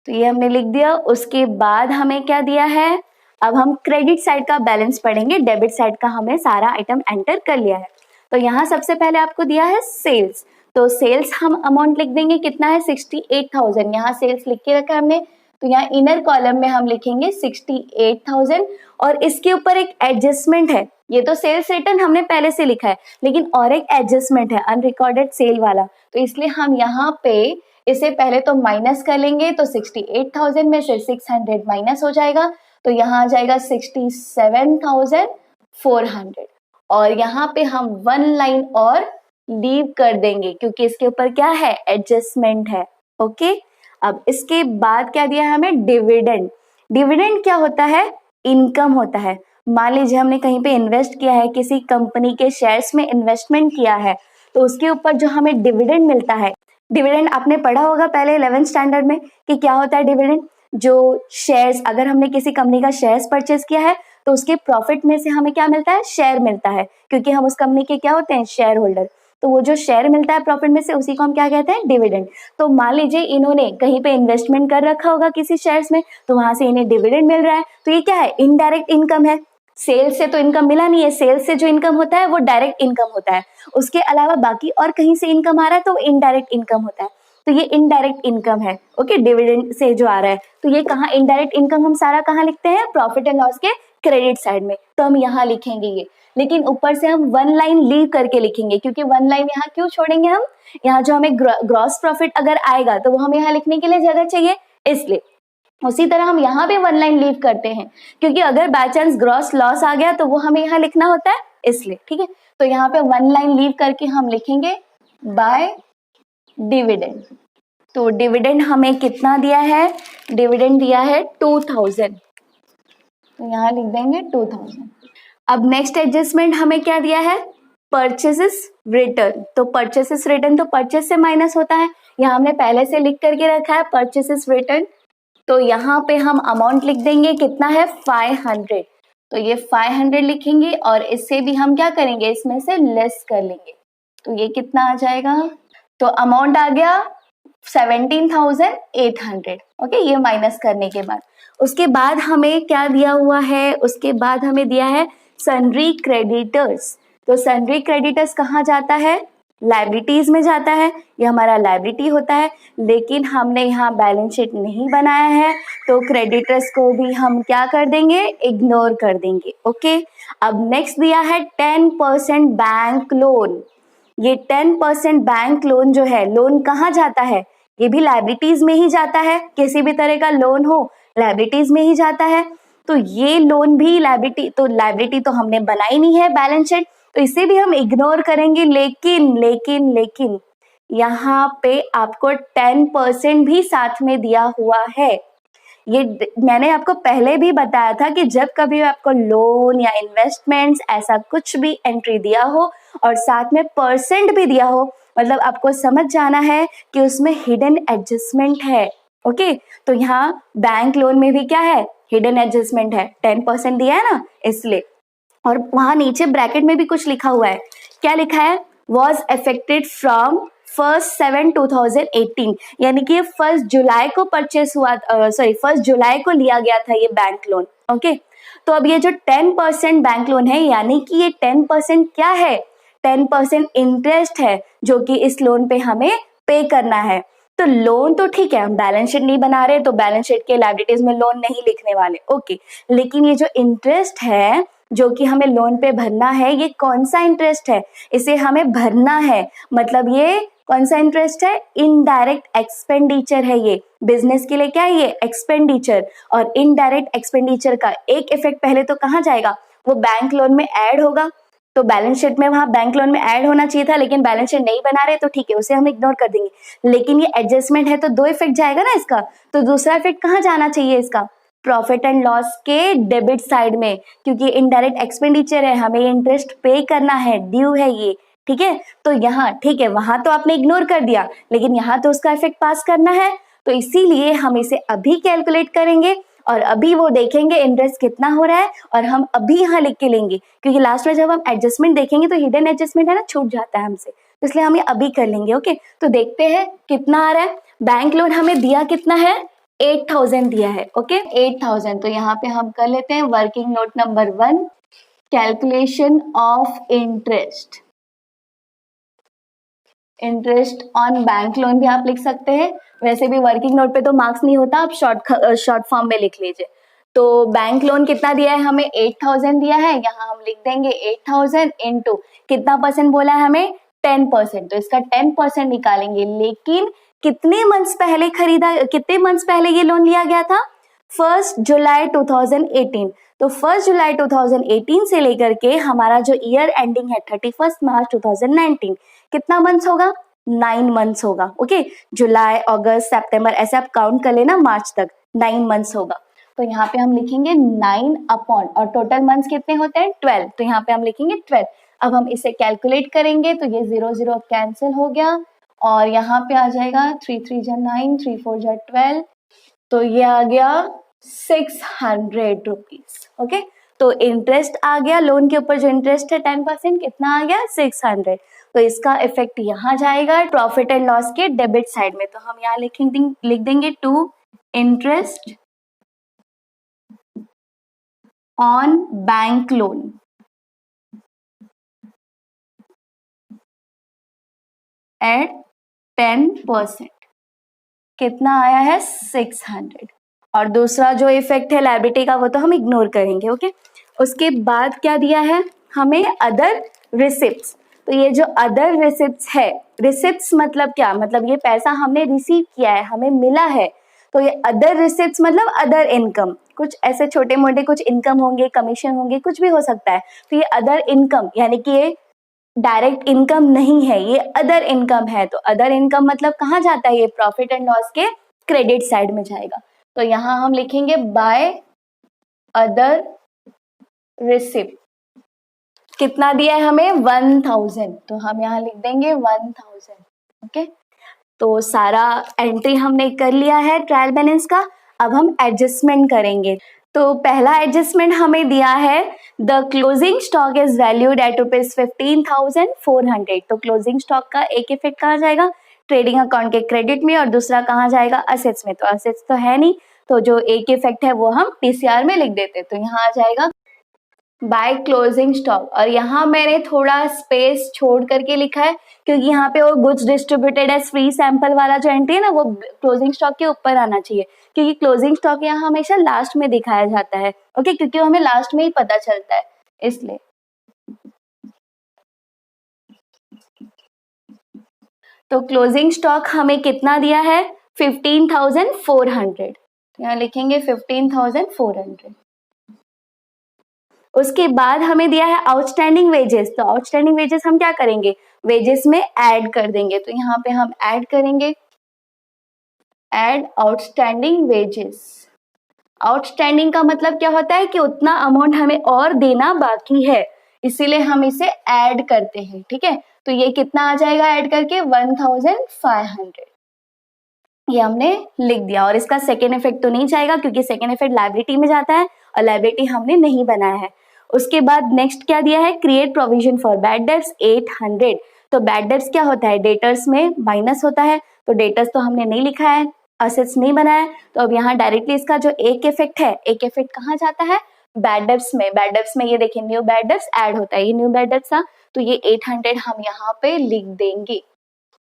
तो ये हमने लिख दिया। उसके बाद हमें क्या दिया है, अब हम क्रेडिट साइड का बैलेंस पढ़ेंगे, डेबिट साइड का हमने सारा आइटम एंटर कर लिया है। तो यहाँ सबसे पहले आपको दिया है सेल्स। तो सेल्स हम अमाउंट लिख देंगे, कितना है, 68,000। यहाँ सेल्स लिख के रखा है हमने, तो यहाँ इनर कॉलम में हम लिखेंगे 68,000, और इसके ऊपर एक एडजस्टमेंट है। ये तो सेल्स रिटर्न हमने पहले से लिखा है, लेकिन और एक एडजस्टमेंट है अनरिकॉर्डेड सेल वाला, तो इसलिए हम यहाँ पे इसे पहले तो माइनस कर लेंगे। तो 68,000 में से 600 माइनस हो जाएगा, तो यहाँ आ जाएगा 67,400, और यहाँ पे हम 1 लाइन और लीव कर देंगे क्योंकि इसके ऊपर क्या है, एडजस्टमेंट है। ओके, अब इसके बाद क्या दिया है हमें, डिविडेंड। डिविडेंड क्या होता है, इनकम होता है। मान लीजिए हमने कहीं पे इन्वेस्ट किया है, किसी कंपनी के शेयर्स में इन्वेस्टमेंट किया है, तो उसके ऊपर जो हमें डिविडेंड मिलता है, डिविडेंड आपने पढ़ा होगा पहले 11th स्टैंडर्ड में कि क्या होता है डिविडेंड, जो शेयर्स, अगर हमने किसी कंपनी का शेयर्स परचेज किया है तो उसके प्रॉफिट में से हमें क्या मिलता है, शेयर मिलता है, क्योंकि हम उस कंपनी के क्या होते हैं, शेयर होल्डर। तो वो जो शेयर मिलता है प्रॉफिट में से, उसी को हम क्या कहते हैं, डिविडेंड। तो मान लीजिए इन्होंने कहीं पे इन्वेस्टमेंट कर रखा होगा किसी शेयर्स में, तो वहां से इन्हें डिविडेंड मिल रहा है, तो ये क्या है, इनडायरेक्ट इनकम है। सेल्स से तो इनकम मिला नहीं है, सेल्स से जो इनकम होता है वो डायरेक्ट इनकम होता है, उसके अलावा बाकी और कहीं से इनकम आ रहा है तो इनडायरेक्ट इनकम होता है, तो ये इनडायरेक्ट इनकम है। ओके, डिविडेंड से जो आ रहा है, तो ये कहाँ, इनडायरेक्ट इनकम हम सारा कहाँ लिखते हैं, प्रॉफिट एंड लॉस के क्रेडिट साइड में, तो हम यहाँ लिखेंगे ये, लेकिन ऊपर से हम 1 लाइन लीव करके लिखेंगे, क्योंकि 1 लाइन यहाँ क्यों छोड़ेंगे हम, यहाँ जो हमें ग्रॉस प्रॉफिट अगर आएगा तो वो हमें यहाँ लिखने के लिए जगह चाहिए, इसलिए। उसी तरह हम यहाँ भी 1 लाइन लीव करते हैं, क्योंकि अगर बाय चांस ग्रॉस लॉस आ गया तो वो हमें यहाँ लिखना होता है, इसलिए, ठीक है। तो यहाँ पे 1 लाइन लीव करके हम लिखेंगे बाय डिविडेंड। तो डिविडेंड हमें कितना दिया है, डिविडेंड दिया है 2000, तो यहाँ लिख देंगे 2000। अब नेक्स्ट एडजस्टमेंट हमें क्या दिया है, परचेसेस रिटर्न। तो परचेसेस रिटर्न तो परचेस से माइनस होता है, यहाँ हमने पहले से लिख करके रखा है परचेसेस रिटर्न, तो यहाँ पे हम अमाउंट लिख देंगे, कितना है, 500। तो ये 500 लिखेंगे, और इससे भी हम क्या करेंगे, इसमें से लेस कर लेंगे, तो ये कितना आ जाएगा, तो अमाउंट आ गया 17,800। ओके, ये माइनस करने के बाद उसके बाद हमें क्या दिया हुआ है, उसके बाद हमें दिया है सन्ड्री क्रेडिटर्स। तो सन्ड्री क्रेडिटर्स कहाँ जाता है, लायबिलिटीज में जाता है, ये हमारा लायबिलिटी होता है, लेकिन हमने यहाँ बैलेंस शीट नहीं बनाया है, तो क्रेडिटर्स को भी हम क्या कर देंगे, इग्नोर कर देंगे। ओके, अब नेक्स्ट दिया है 10% बैंक लोन। ये 10% बैंक लोन जो है, लोन कहाँ जाता है, ये भी लाइबिलिटीज में ही जाता है, किसी भी तरह का लोन हो लाइबिलिटीज में ही जाता है। तो ये लोन भी लाइबिलिटी तो हमने बनाई नहीं है बैलेंस शीट, तो इसे भी हम इग्नोर करेंगे। लेकिन यहाँ पे आपको 10% भी साथ में दिया हुआ है। ये मैंने आपको पहले भी बताया था कि जब कभी आपको लोन या इन्वेस्टमेंट्स ऐसा कुछ भी एंट्री दिया हो और साथ में परसेंट भी दिया हो, मतलब आपको समझ जाना है कि उसमें हिडन एडजस्टमेंट है। ओके, तो यहाँ बैंक लोन में भी क्या है, हिडन एडजस्टमेंट है, 10% दिया है ना इसलिए। और वहां नीचे ब्रैकेट में भी कुछ लिखा हुआ है, क्या लिखा है, वॉज अफेक्टेड फ्रॉम 1/7/2018, यानी कि 1 जुलाई को परचेस हुआ, 1 जुलाई को लिया गया था ये बैंक लोन। ओके, तो अब ये जो 10% बैंक लोन है, यानी कि ये 10% क्या है, 10% इंटरेस्ट है जो कि इस लोन पे हमें पे करना है। तो लोन तो ठीक है, हम बैलेंस शीट नहीं बना रहे तो बैलेंस शीट के लायबिलिटीज में लोन नहीं लिखने वाले। ओके, लेकिन ये जो इंटरेस्ट है जो कि हमें लोन पे भरना है, ये कौन सा इंटरेस्ट है, इसे हमें भरना है। मतलब ये कौन सा इंटरेस्ट है, इनडायरेक्ट एक्सपेंडिचर है। ये बिजनेस के लिए क्या है, ये एक्सपेंडिचर। और इनडायरेक्ट एक्सपेंडिचर का एक इफेक्ट पहले तो कहाँ जाएगा, वो बैंक लोन में ऐड होगा। तो बैलेंस शीट में वहां बैंक लोन में ऐड होना चाहिए था, लेकिन बैलेंस शीट नहीं बना रहे तो ठीक है, उसे हम इग्नोर कर देंगे। लेकिन ये एडजस्टमेंट है तो दो इफेक्ट जाएगा ना इसका, तो दूसरा इफेक्ट कहाँ जाना चाहिए इसका, प्रॉफिट एंड लॉस के डेबिट साइड में, क्योंकि इनडायरेक्ट एक्सपेंडिचर है, हमें इंटरेस्ट पे करना है, ड्यू है ये। ठीक है, तो यहाँ ठीक है, वहां तो आपने इग्नोर कर दिया, लेकिन यहाँ तो उसका इफेक्ट पास करना है, तो इसीलिए हम इसे अभी कैलकुलेट करेंगे और अभी वो देखेंगे इंटरेस्ट कितना हो रहा है, और हम अभी यहाँ लिख के लेंगे, क्योंकि लास्ट में जब हम एडजस्टमेंट देखेंगे तो हिडन एडजस्टमेंट है ना, छूट जाता है हमसे, इसलिए हम ये अभी कर लेंगे। ओके, तो देखते हैं कितना आ रहा है। बैंक लोन हमें दिया कितना है, 8,000 दिया है। ओके, 8,000, तो यहाँ पे हम कर लेते हैं working note number 1, calculation of interest. Interest on bank loan भी आप लिख सकते हैं, वैसे भी वर्किंग नोट पे तो मार्क्स नहीं होता, आप शॉर्ट फॉर्म में लिख लीजिए। तो बैंक लोन कितना दिया है हमें, 8,000 दिया है, यहाँ हम लिख देंगे 8,000 इंटू कितना परसेंट बोला है हमें, 10%, तो इसका 10% निकालेंगे। लेकिन कितने मंथ्स पहले खरीदा, कितने मंथ्स पहले ये लोन लिया गया था, 1 जुलाई 2018। तो 1 जुलाई 2018 से लेकर के हमारा जो ईयर एंडिंग है 31 मार्च 2019, कितना मंथ्स होगा, 9 मंथ्स होगा। ओके, जुलाई अगस्त सितंबर ऐसे आप काउंट कर लेना, मार्च तक 9 मंथ्स होगा। तो यहाँ पे हम लिखेंगे 9 अपॉन, और टोटल मंथ्स कितने होते हैं 12, तो यहाँ पे हम लिखेंगे 12। अब हम इसे कैलकुलेट करेंगे तो ये 0 0 कैंसिल हो गया, और यहाँ पे आ जाएगा 3 3 जा 9, 3 4 जा 12, तो ये आ गया 600 रुपीज। ओके, तो इंटरेस्ट आ गया, लोन के ऊपर जो इंटरेस्ट है 10%, कितना आ गया 600। तो इसका इफेक्ट यहाँ जाएगा प्रॉफिट एंड लॉस के डेबिट साइड में, तो हम यहाँ लिख देंगे to interest on bank loan at 10%, कितना आया है 600। और दूसरा जो इफेक्ट है लायबिलिटी का वो तो हम इग्नोर करेंगे। ओके, उसके बाद क्या दिया है हमें, अदर रिसिप्ट्स। तो ये जो अदर रिसिप्ट्स है, रिसिप्ट्स मतलब क्या, मतलब ये पैसा हमने रिसीव किया है, हमें मिला है, तो ये अदर रिसिप्ट्स मतलब अदर इनकम, कुछ ऐसे छोटे मोटे कुछ इनकम होंगे, कमीशन होंगे, कुछ भी हो सकता है। तो ये अदर इनकम, यानी कि ये डायरेक्ट इनकम नहीं है, ये अदर इनकम है। तो अदर इनकम मतलब कहाँ जाता है, ये प्रॉफिट एंड लॉस के क्रेडिट साइड में जाएगा। तो यहाँ हम लिखेंगे बाय अदर रिसिप्ट, कितना दिया है हमें 1000, तो हम यहाँ लिख देंगे 1000। ओके, तो सारा एंट्री हमने कर लिया है ट्रायल बैलेंस का। अब हम एडजस्टमेंट करेंगे। तो पहला एडजस्टमेंट हमें दिया है, the closing stock is valued at ₹15,400। तो क्लोजिंग स्टॉक का एक इफेक्ट कहाँ जाएगा, ट्रेडिंग अकाउंट के क्रेडिट में, और दूसरा कहाँ जाएगा, असेट्स में। तो असेट्स तो है नहीं, तो जो एक इफेक्ट है वो हम टीसीआर में लिख देते, तो यहाँ आ जाएगा बाय क्लोजिंग स्टॉक। और यहाँ मैंने थोड़ा स्पेस छोड़ करके लिखा है, क्योंकि यहाँ पे वो goods distributed as free sample वाला जो एंट्री है ना, वो क्लोजिंग स्टॉक के ऊपर आना चाहिए, क्योंकि क्लोजिंग स्टॉक यहाँ हमेशा लास्ट में दिखाया जाता है। ओके, क्योंकि हमें लास्ट में ही पता चलता है, इसलिए। तो क्लोजिंग स्टॉक हमें कितना दिया है 15,400, यहाँ लिखेंगे 15,400। उसके बाद हमें दिया है आउटस्टैंडिंग वेजेस, तो आउटस्टैंडिंग वेजेस हम क्या करेंगे, वेजेस में ऐड कर देंगे, तो यहाँ पे हम ऐड करेंगे, ऐड आउटस्टैंडिंग वेजेस। आउटस्टैंडिंग का मतलब क्या होता है कि उतना अमाउंट हमें और देना बाकी है, इसीलिए हम इसे ऐड करते हैं, ठीक है। तो ये कितना आ जाएगा ऐड करके 1,500, ये हमने लिख दिया। और इसका सेकेंड इफेक्ट तो नहीं जाएगा क्योंकि सेकेंड इफेक्ट लायबिलिटी में जाता है और लायबिलिटी हमने नहीं बनाया है। उसके बाद नेक्स्ट क्या दिया है, create provision for bad debts 800। तो बैड डेब्ट्स क्या होता है, डेटर्स में माइनस होता है, तो डेटर्स तो हमने नहीं लिखा है, असेट्स नहीं बनाया, तो अब यहाँ डायरेक्टली इसका जो एक इफेक्ट है, एक इफेक्ट कहाँ जाता है, बैड डेब्ट्स में। बैड डेब्ट्स में ये देखिए न्यू बैड डेब्ट्स ऐड होता है, ये न्यू बैड डेब्ट्स था, तो ये 800 हम यहाँ पे लिख देंगे।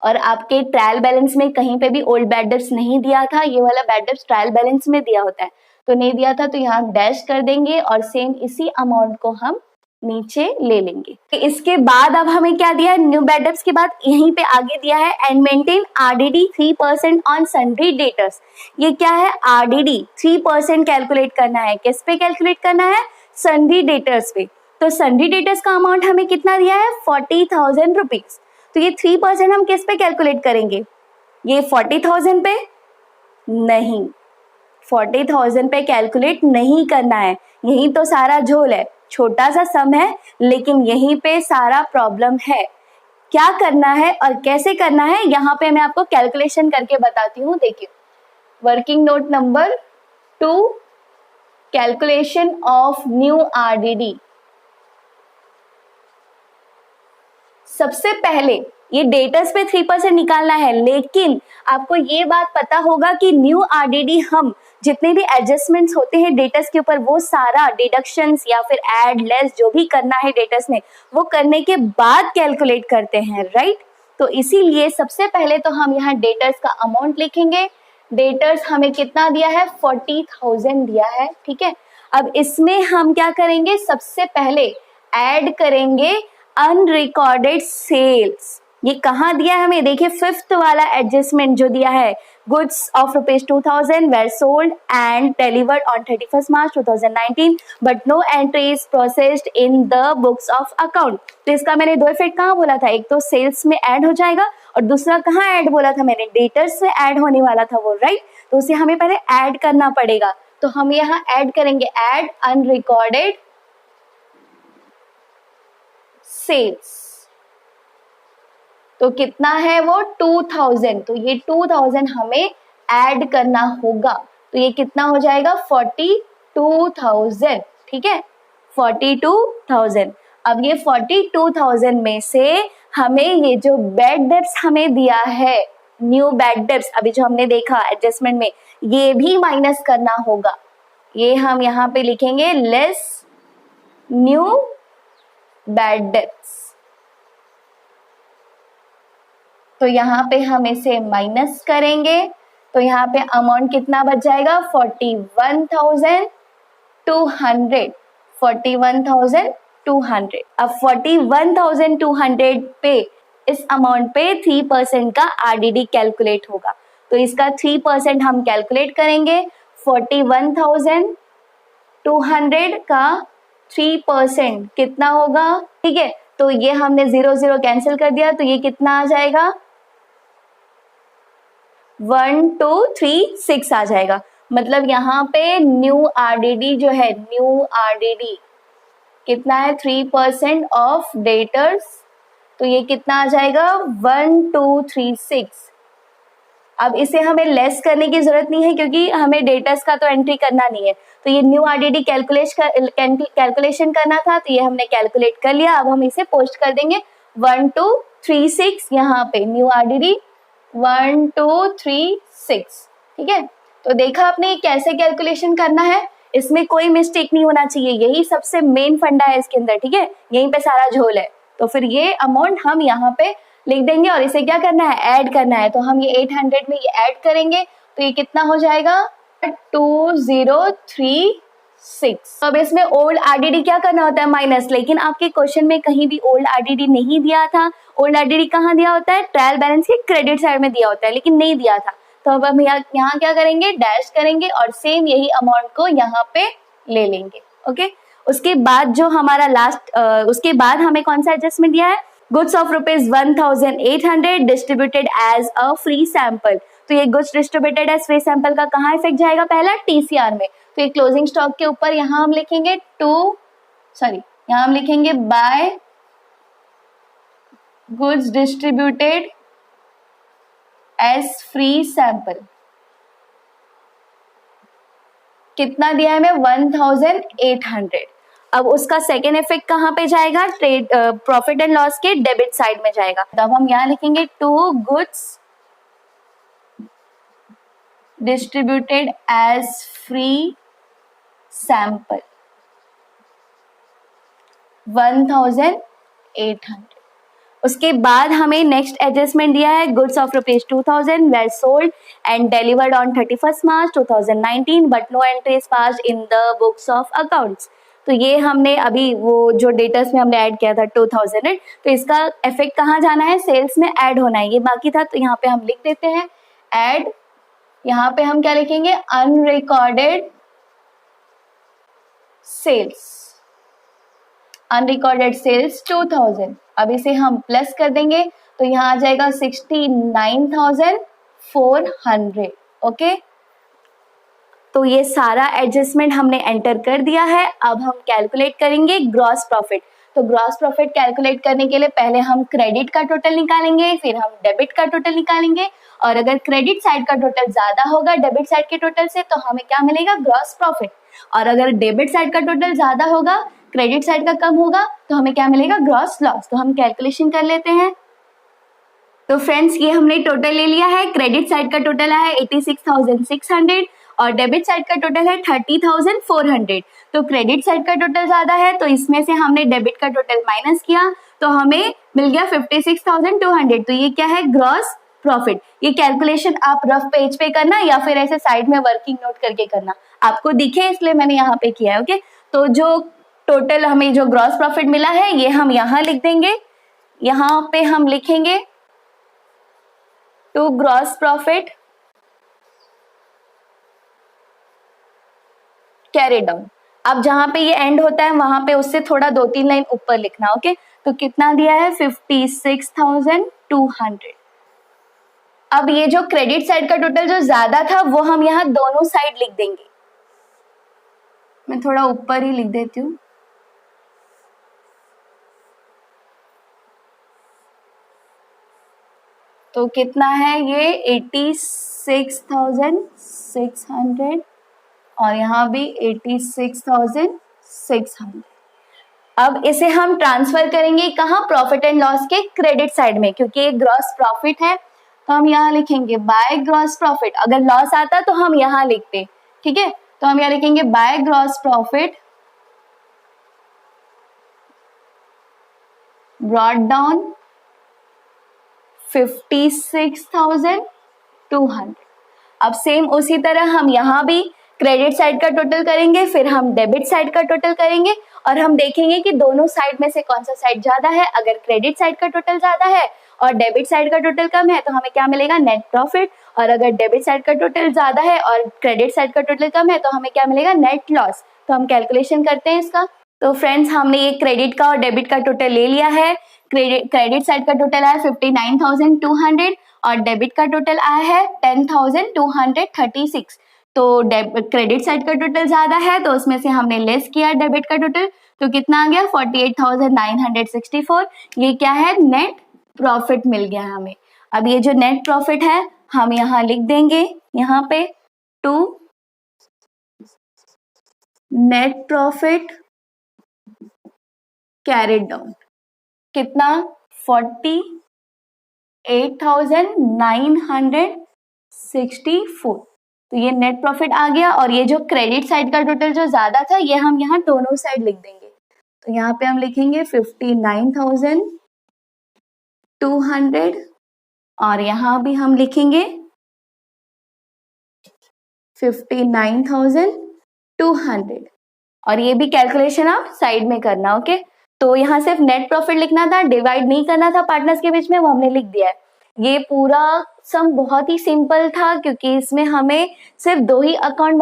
और आपके ट्रायल बैलेंस में कहीं पे भी ओल्ड बैड डेब्ट्स नहीं दिया था, ये वाला बैड डेब्ट्स ट्रायल बैलेंस में दिया होता है, तो नहीं दिया था तो यहाँ डैश कर देंगे और सेम इसी अमाउंट को हम नीचे ले लेंगे। इसके बाद अब हमें क्या दिया है, न्यू बैड डेब्ट्स के बाद यहीं पे आगे दिया है and maintain RDD 3% on sundry debtors. ये क्या है, आरडीडी 3% कैलकुलेट करना है, किस पे कैलकुलेट करना है, सन्ड्री डेटर्स पे। तो सन्ड्री डेटर्स का अमाउंट हमें कितना दिया है 40,000 रुपीज, तो ये 3% हम किस पे कैलकुलेट करेंगे, ये 40,000 पे नहीं, 40,000 पे कैलकुलेट नहीं करना है, यही तो सारा झोल है, छोटा सा सम है लेकिन यहीं पे सारा प्रॉब्लम है। क्या करना है और कैसे करना है यहाँ पे मैं आपको कैलकुलेशन करके बताती हूँ। देखिए working note number 2, calculation of new RDD. सबसे पहले ये डेटर्स पे 3% निकालना है, लेकिन आपको ये बात पता होगा कि न्यू आरडीडी हम जितने भी एडजस्टमेंट्स होते हैं डेटर्स के ऊपर, वो सारा डिडक्शंस या फिर ऐड लेस जो भी करना है डेटर्स में, वो करने के बाद कैलकुलेट करते हैं, राइट। तो इसीलिए सबसे पहले तो हम यहाँ डेटर्स का अमाउंट लिखेंगे। डेटर्स हमें कितना दिया है 40,000 दिया है, ठीक है। अब इसमें हम क्या करेंगे, सबसे पहले ऐड करेंगे अनरिकॉर्डेड सेल्स। ये कहाँ दिया है हमें, देखिए फिफ्थ वाला एडजस्टमेंट जो दिया है, goods of ₹2,000 were sold and delivered on 31st March 2019 but no entry is processed in the books of account। तो इसका मैंने दो इफेक्ट कहाँ बोला था, एक तो सेल्स में ऐड हो जाएगा और दूसरा कहाँ ऐड बोला था मैंने, डेटर्स में ऐड होने वाला था वो, राइट। तो उसे हमें पहले ऐड करना पड़ेगा, तो हम यहाँ ऐड करेंगे ऐड अनरिकॉर्डेड सेल्स। तो कितना है वो 2,000, तो ये 2,000 हमें ऐड करना होगा, तो ये कितना हो जाएगा 42,000, ठीक है 42,000। अब ये 42,000 में से हमें ये जो बैड डेब्ट्स हमें दिया है, न्यू बैड डेब्ट्स अभी जो हमने देखा एडजस्टमेंट में, ये भी माइनस करना होगा। ये हम यहाँ पे लिखेंगे लेस न्यू बैड डेब्ट्स, तो यहाँ पे हम इसे माइनस करेंगे, तो यहाँ पे अमाउंट कितना बच जाएगा 41,200, 41,200। अब 41,200 पे इस अमाउंट पे 3% का आरडीडी कैलकुलेट होगा, तो इसका 3% हम कैलकुलेट करेंगे। 41,200 का 3% कितना होगा, ठीक है, तो ये हमने 0 0 कैंसिल कर दिया, तो ये कितना आ जाएगा 1,236 आ जाएगा। मतलब यहाँ पे न्यू आरडीडी जो है, न्यू आरडीडी कितना है 3% ऑफ डेटर्स, तो ये कितना आ जाएगा 1,236। अब इसे हमें लेस करने की जरूरत नहीं है क्योंकि हमें डेटर्स का तो एंट्री करना नहीं है, तो ये न्यू आरडीडी कैलकुलेशन करना था, तो ये हमने कैलकुलेट कर लिया। अब हम इसे पोस्ट कर देंगे 1,236 यहाँ पे न्यू आरडीडी 1,236, ठीक है। तो देखा आपने कैसे कैलकुलेशन करना है, इसमें कोई मिस्टेक नहीं होना चाहिए, यही सबसे मेन फंडा है इसके अंदर, ठीक है, यहीं पे सारा झोल है। तो फिर ये अमाउंट हम यहाँ पे लिख देंगे और इसे क्या करना है, ऐड करना है, तो हम ये 800 में ये ऐड करेंगे, तो ये कितना हो जाएगा 2,036 6। अब इसमें ओल्ड आरडीडी क्या करना होता है माइनस, लेकिन आपके क्वेश्चन में कहीं भी ओल्ड आरडीडी नहीं दिया था। ओल्ड आरडीडी कहाँ दिया होता है, ट्रायल बैलेंस के क्रेडिट साइड में दिया होता है, लेकिन नहीं दिया था। तो अब हम यहाँ क्या करेंगे, डैश करेंगे और सेम यही अमाउंट को यहाँ पे ले लेंगे। ओके, उसके बाद जो हमारा लास्ट उसके बाद हमें कौन सा एडजस्टमेंट दिया है, goods of ₹1800 distributed as a free sample. तो ये goods distributed as free sample का कहाँ इफेक्ट जाएगा, पहला टीसीआर में। तो ये क्लोजिंग स्टॉक के ऊपर यहाँ हम लिखेंगे यहाँ हम लिखेंगे by goods distributed as free sample. कितना दिया है हमें, 1800। अब उसका सेकेंड इफेक्ट कहाँ पे जाएगा, ट्रेड प्रॉफिट एंड लॉस के डेबिट साइड में जाएगा। तब हम यहाँ लिखेंगे to goods distributed as free sample 1800। उसके बाद हमें नेक्स्ट एडजस्टमेंट दिया है, goods of ₹2000 were sold and delivered on 31 March 2019 but no entries passed in the books of accounts. तो ये हमने अभी वो जो डेटर्स में हमने ऐड किया था 2000, तो इसका इफेक्ट कहाँ जाना है, सेल्स में ऐड होना है, ये बाकी था। तो यहाँ पे हम लिख देते हैं ऐड, यहाँ पे हम क्या लिखेंगे, अनरिकॉर्डेड सेल्स, अनरिकॉर्डेड सेल्स 2000। अब इसे हम प्लस कर देंगे तो यहाँ आ जाएगा 69,400। ओके, तो ये सारा एडजस्टमेंट हमने एंटर कर दिया है। अब हम कैलकुलेट करेंगे ग्रॉस प्रॉफिट। तो ग्रॉस प्रॉफिट कैलकुलेट करने के लिए पहले हम क्रेडिट का टोटल निकालेंगे, फिर हम डेबिट का टोटल निकालेंगे, और अगर क्रेडिट साइड का टोटल ज्यादा होगा डेबिट साइड के टोटल से तो हमें क्या मिलेगा, ग्रॉस प्रॉफिट। और अगर डेबिट साइड का टोटल ज्यादा होगा क्रेडिट साइड का कम होगा तो हमें क्या मिलेगा, ग्रॉस लॉस। तो हम कैलकुलेशन कर लेते हैं। तो फ्रेंड्स ये हमने टोटल ले लिया है, क्रेडिट साइड का टोटल है 86,600 और डेबिट साइड का टोटल है 30,400। तो क्रेडिट साइड का टोटल ज्यादा है तो इसमें से हमने डेबिट का टोटल माइनस किया तो हमें मिल गया 56,200। तो ये क्या है, ग्रॉस प्रॉफिट। ये कैलकुलेशन आप रफ पेज पे करना या फिर ऐसे साइड में वर्किंग नोट करके करना, आपको दिखे इसलिए मैंने यहाँ पे किया है। ओके, तो जो टोटल हमें जो ग्रॉस प्रॉफिट मिला है ये हम यहाँ लिख देंगे। यहाँ पे हम लिखेंगे to gross profit carry down. अब जहां पे ये एंड होता है वहां पे उससे थोड़ा 2-3 लाइन ऊपर लिखना। ओके, तो कितना दिया है, 56,200। अब ये जो क्रेडिट साइड का टोटल जो ज्यादा था वो हम यहाँ दोनों साइड लिख देंगे। मैं थोड़ा ऊपर ही लिख देती हूँ। तो कितना है ये 86,600 और यहाँ भी 86,600। अब इसे हम ट्रांसफर करेंगे कहाँ, प्रॉफिट एंड लॉस के क्रेडिट साइड में, क्योंकि ये ग्रॉस प्रॉफिट है तो हम यहाँ लिखेंगे बाय ग्रॉस प्रॉफिट। अगर लॉस आता तो हम यहाँ लिखते, ठीक है। तो हम यहाँ लिखेंगे by gross profit brought down 56,200। अब सेम उसी तरह हम यहाँ भी क्रेडिट साइड का टोटल करेंगे, फिर हम डेबिट साइड का टोटल करेंगे और हम देखेंगे कि दोनों साइड में से कौन सा साइड ज्यादा है। अगर क्रेडिट साइड का टोटल ज्यादा है और डेबिट साइड का टोटल कम है तो हमें क्या मिलेगा, नेट प्रॉफिट। और अगर डेबिट साइड का टोटल ज्यादा है और क्रेडिट साइड का टोटल कम है तो हमें क्या मिलेगा, नेट लॉस। तो हम कैलकुलेशन करते हैं इसका। तो फ्रेंड्स हमने ये क्रेडिट का और डेबिट का टोटल ले लिया है। क्रेडिट साइड का टोटल आया 59,200 और डेबिट का टोटल आया है 10,236। तो क्रेडिट साइड का टोटल ज्यादा है तो उसमें से हमने लेस किया डेबिट का टोटल, तो कितना आ गया 48,964। ये क्या है, नेट प्रॉफिट मिल गया हमें। अब ये जो नेट प्रॉफिट है हम यहाँ लिख देंगे, यहाँ पे to net profit carried down कितना 48,964। तो ये नेट प्रॉफिट आ गया। और ये जो क्रेडिट साइड का टोटल जो ज्यादा था ये हम यहाँ दोनों साइड लिख देंगे। तो यहाँ पे हम लिखेंगे 59,200 और यहाँ भी हम लिखेंगे 59,200। और ये भी कैलकुलेशन आप साइड में करना, ओके। तो यहाँ सिर्फ नेट प्रॉफिट लिखना था, डिवाइड नहीं करना था पार्टनर्स के बीच में, वो हमने लिख दिया है। ये पूरा सम बहुत ही सिंपल था क्योंकि इसमें हमें सिर्फ 2 ही अकाउंट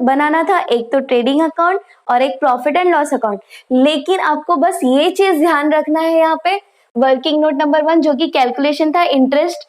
बनाना था, एक तो ट्रेडिंग अकाउंट और एक प्रॉफिट एंड लॉस अकाउंट। लेकिन आपको बस ये चीज ध्यान रखना है यहाँ पे, वर्किंग नोट नंबर 1 जो कि कैलकुलेशन था इंटरेस्ट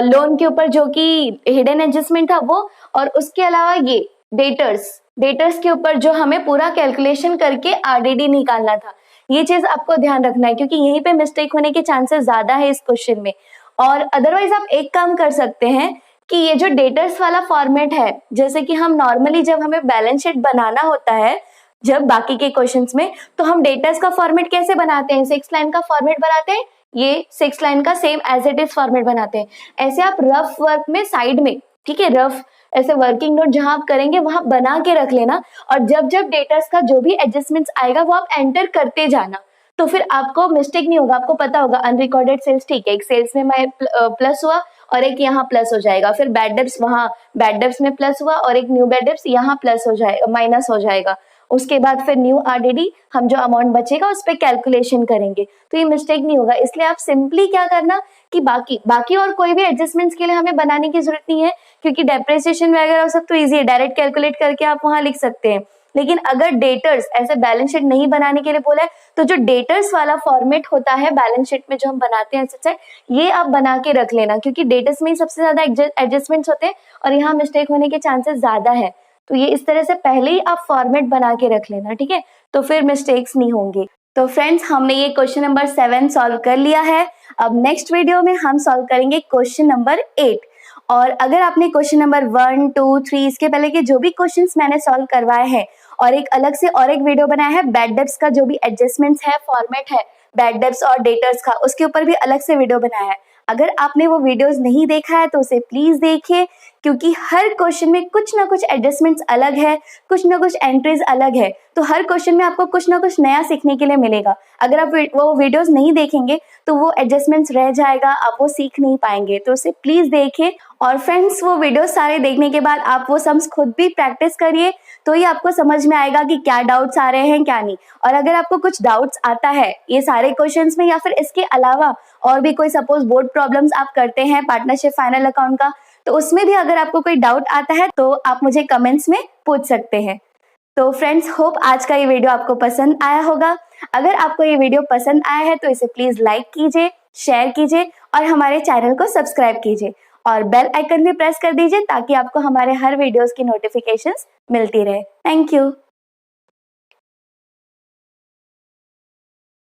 लोन के ऊपर, जो कि हिडन एडजस्टमेंट था वो, और उसके अलावा ये डेटर्स के ऊपर जो हमें पूरा कैलकुलेशन करके आरडीडी निकालना था। ये चीज आपको ध्यान रखना है क्योंकि यहीं पे मिस्टेक होने के चांसेस ज्यादा है इस क्वेश्चन में। और अदरवाइज आप एक काम कर सकते हैं कि ये जो डेटर्स वाला फॉर्मेट है, जैसे कि हम नॉर्मली जब हमें बैलेंस शीट बनाना होता है जब बाकी के क्वेश्चंस में, तो हम डेटर्स का फॉर्मेट कैसे बनाते हैं, 6 लाइन का फॉर्मेट बनाते हैं, ये 6 लाइन का same as it is format बनाते हैं। ऐसे आप रफ वर्क में साइड में, ठीक है, रफ ऐसे वर्किंग नोट जहां आप करेंगे वहां बना के रख लेना, और जब जब डेटर्स का जो भी एडजस्टमेंट्स आएगा वो आप एंटर करते जाना, तो फिर आपको मिस्टेक नहीं होगा। आपको पता होगा अनरिकॉर्डेड सेल्स, ठीक है, एक सेल्स में प्लस हुआ और एक यहाँ प्लस हो जाएगा, फिर बैड डेब्ट्स वहां बैड डेब्ट्स में प्लस हुआ और एक न्यू बैड डेब्ट्स यहाँ प्लस हो जाएगा, माइनस हो जाएगा। उसके बाद फिर न्यू आरडीडी, हम जो अमाउंट बचेगा उस पर कैलकुलेशन करेंगे, तो ये मिस्टेक नहीं होगा। इसलिए आप सिंपली क्या करना कि बाकी और कोई भी एडजस्टमेंट्स के लिए हमें बनाने की जरूरत नहीं है क्योंकि डेप्रिसिएशन वगैरह सब तो इजी है, डायरेक्ट कैलकुलेट करके आप वहां लिख सकते हैं। लेकिन अगर डेटर्स ऐसे बैलेंस शीट नहीं बनाने के लिए बोला है तो जो डेटर्स वाला फॉर्मेट होता है बैलेंस शीट में जो हम बनाते हैं ये आप बना के रख लेना, क्योंकि डेटर्स में ही सबसे ज्यादा एडजस्टमेंट्स होते हैं और यहाँ मिस्टेक होने के चांसेस ज्यादा है। तो ये इस तरह से पहले ही आप फॉर्मेट बना के रख लेना, ठीक है, तो फिर मिस्टेक्स नहीं होंगे। तो फ्रेंड्स, हमने ये क्वेश्चन नंबर 7 सॉल्व कर लिया है। अब नेक्स्ट वीडियो में हम सॉल्व करेंगे क्वेश्चन नंबर 8। और अगर आपने क्वेश्चन नंबर 1, 2, 3 इसके पहले के जो भी क्वेश्चंस मैंने सॉल्व करवाए हैं और एक अलग से और एक वीडियो बनाया है बैड डेब्ट्स का, जो भी एडजस्टमेंट्स है फॉर्मेट है बैड डेब्ट्स और डेटर्स का, उसके ऊपर भी अलग से वीडियो बनाया है। अगर आपने वो वीडियोस नहीं देखा है तो उसे प्लीज देखिए, क्योंकि हर क्वेश्चन में कुछ ना कुछ एडजस्टमेंट्स अलग है, कुछ ना कुछ एंट्रीज अलग है, तो हर क्वेश्चन में आपको कुछ ना कुछ नया सीखने के लिए मिलेगा। अगर आप वो वीडियोस नहीं देखेंगे तो वो एडजस्टमेंट्स रह जाएगा, आप वो सीख नहीं पाएंगे, तो उसे प्लीज देखिए। और फ्रेंड्स, वो वीडियोस सारे देखने के बाद आप वो सम्स खुद भी प्रैक्टिस करिए, तो ही आपको समझ में आएगा कि क्या डाउट्स आ रहे हैं क्या नहीं। और अगर आपको कुछ डाउट्स आता है ये सारे क्वेश्चंस में या फिर इसके अलावा और भी कोई सपोज बोर्ड प्रॉब्लम्स आप करते हैं पार्टनरशिप फाइनल अकाउंट का, तो उसमें भी अगर आपको कोई डाउट आता है तो आप मुझे कमेंट्स में पूछ सकते हैं। तो फ्रेंड्स, होप आज का ये वीडियो आपको पसंद आया होगा। अगर आपको ये वीडियो पसंद आया है तो इसे प्लीज लाइक कीजिए, शेयर कीजिए और हमारे चैनल को सब्सक्राइब कीजिए और बेल आइकन भी प्रेस कर दीजिए ताकि आपको हमारे हर वीडियोस की नोटिफिकेशंस मिलती रहे। Thank you.